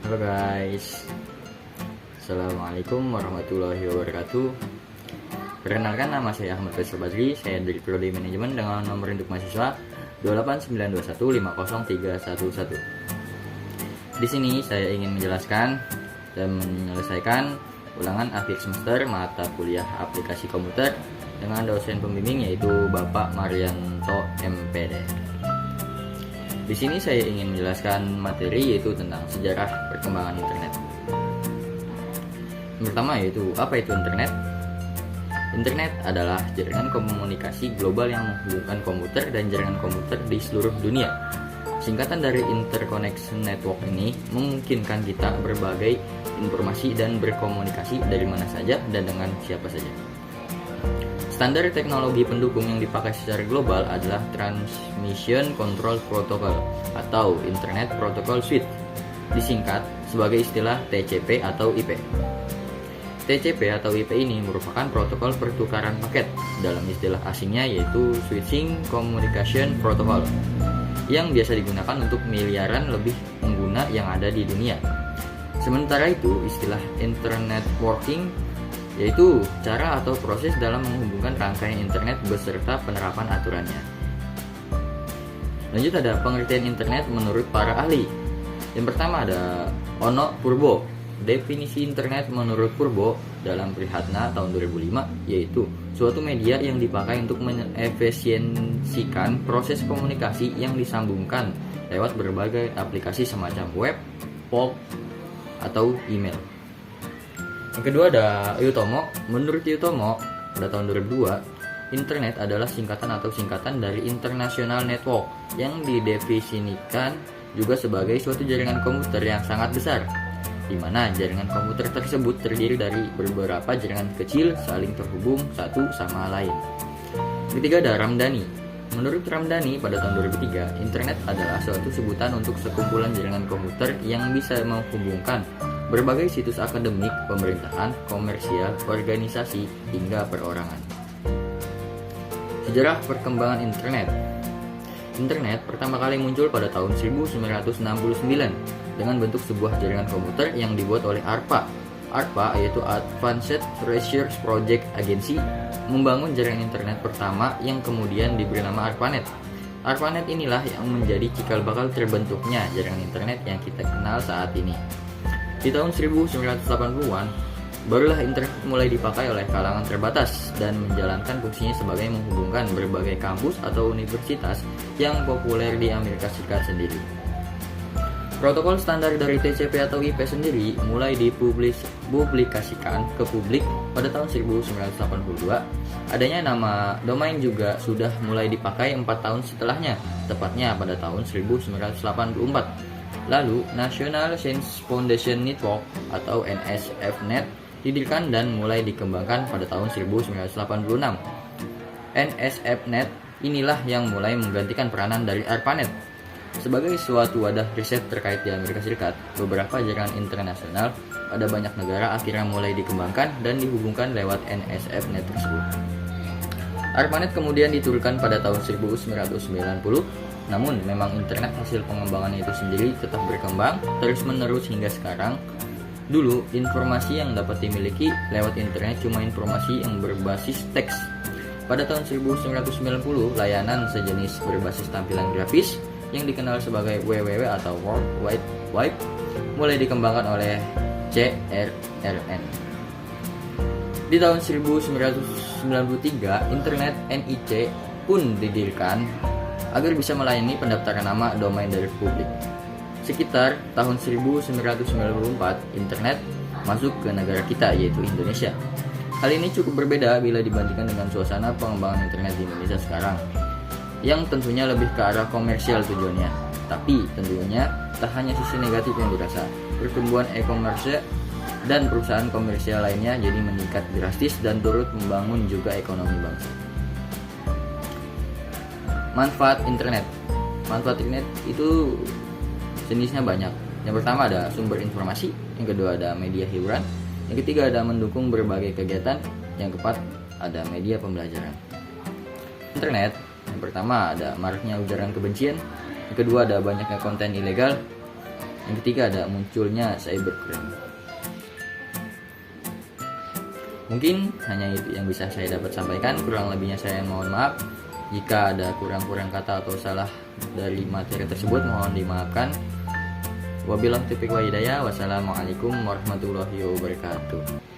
Halo guys, Assalamualaikum warahmatullahi wabarakatuh. Perkenalkan, nama saya Ahmad Faisal Badri. Saya dari Prodi Manajemen dengan nomor induk mahasiswa 28921503111. Di sini saya ingin menjelaskan dan menyelesaikan ulangan akhir semester mata kuliah aplikasi komputer dengan dosen pembimbing yaitu Bapak Marianto MPD. Di sini saya ingin menjelaskan materi yaitu tentang sejarah perkembangan internet. Yang pertama yaitu apa itu internet? Internet adalah jaringan komunikasi global yang menghubungkan komputer dan jaringan komputer di seluruh dunia. Singkatan dari interconnection network ini memungkinkan kita berbagai informasi dan berkomunikasi dari mana saja dan dengan siapa saja. Standar teknologi pendukung yang dipakai secara global adalah Transmission Control Protocol atau Internet Protocol Suite, disingkat sebagai istilah TCP atau IP. TCP atau IP ini merupakan protokol pertukaran paket, dalam istilah asingnya yaitu Switching Communication Protocol, yang biasa digunakan untuk miliaran lebih pengguna yang ada di dunia. Sementara itu, istilah Internet Working yaitu cara atau proses dalam menghubungkan rangkaian internet beserta penerapan aturannya. Lanjut, ada pengertian internet menurut para ahli. Yang pertama ada Ono Purbo. Definisi internet menurut Purbo dalam Prihatna tahun 2005 yaitu suatu media yang dipakai untuk mengefisiensikan proses komunikasi yang disambungkan lewat berbagai aplikasi semacam web, pulp, atau email. Yang kedua ada Yutomo. Menurut Yutomo, pada tahun 2002, internet adalah singkatan dari International Network yang didefinisikan juga sebagai suatu jaringan komputer yang sangat besar, di mana jaringan komputer tersebut terdiri dari beberapa jaringan kecil saling terhubung satu sama lain. Yang ketiga ada Ramdhani. Menurut Ramdhani, pada tahun 2003, internet adalah suatu sebutan untuk sekumpulan jaringan komputer yang bisa menghubungkan berbagai situs akademik, pemerintahan, komersial, organisasi, hingga perorangan. Sejarah perkembangan internet. Internet pertama kali muncul pada tahun 1969 dengan bentuk sebuah jaringan komputer yang dibuat oleh ARPA. ARPA yaitu Advanced Research Project Agency membangun jaringan internet pertama yang kemudian diberi nama ARPANET. ARPANET inilah yang menjadi cikal bakal terbentuknya jaringan internet yang kita kenal saat ini. Di tahun 1980-an, barulah internet mulai dipakai oleh kalangan terbatas dan menjalankan fungsinya sebagai menghubungkan berbagai kampus atau universitas yang populer di Amerika Serikat sendiri. Protokol standar dari TCP atau IP sendiri mulai dipublikasikan ke publik pada tahun 1982. Adanya nama domain juga sudah mulai dipakai 4 tahun setelahnya, tepatnya pada tahun 1984. Lalu, National Science Foundation Network atau NSFNet didirikan dan mulai dikembangkan pada tahun 1986. NSFNet inilah yang mulai menggantikan peranan dari ARPANET. Sebagai suatu wadah riset terkait di Amerika Serikat, beberapa jaringan internasional pada banyak negara akhirnya mulai dikembangkan dan dihubungkan lewat NSFNet tersebut. ARPANET kemudian diturunkan pada tahun 1990. Namun memang internet hasil pengembangan itu sendiri tetap berkembang terus-menerus hingga sekarang. Dulu, informasi yang dapat dimiliki lewat internet cuma informasi yang berbasis teks. Pada tahun 1990, layanan sejenis berbasis tampilan grafis yang dikenal sebagai WWW atau World Wide Web mulai dikembangkan oleh CRRN. Di tahun 1993, internet NIC pun didirikan agar bisa melayani pendaftaran nama domain dari publik. Sekitar tahun 1994, internet masuk ke negara kita yaitu Indonesia. Hal ini cukup berbeda bila dibandingkan dengan suasana pengembangan internet di Indonesia sekarang, yang tentunya lebih ke arah komersial tujuannya. Tapi tentunya tak hanya sisi negatif yang dirasa, pertumbuhan e-commerce dan perusahaan komersial lainnya jadi meningkat drastis dan turut membangun juga ekonomi bangsa. Manfaat internet. Manfaat internet itu jenisnya banyak. Yang pertama ada sumber informasi, yang kedua ada media hiburan, yang ketiga ada mendukung berbagai kegiatan, yang keempat ada media pembelajaran. Internet, yang pertama ada maraknya ujaran kebencian, yang kedua ada banyaknya konten ilegal, Yang ketiga ada munculnya cybercrime. Mungkin hanya itu yang bisa saya dapat sampaikan, kurang lebihnya saya mohon maaf. Jika ada kurang-kurang kata atau salah dari materi tersebut, mohon dimaafkan. Wabillahi taufiq wal hidayah. Wassalamualaikum warahmatullahi wabarakatuh.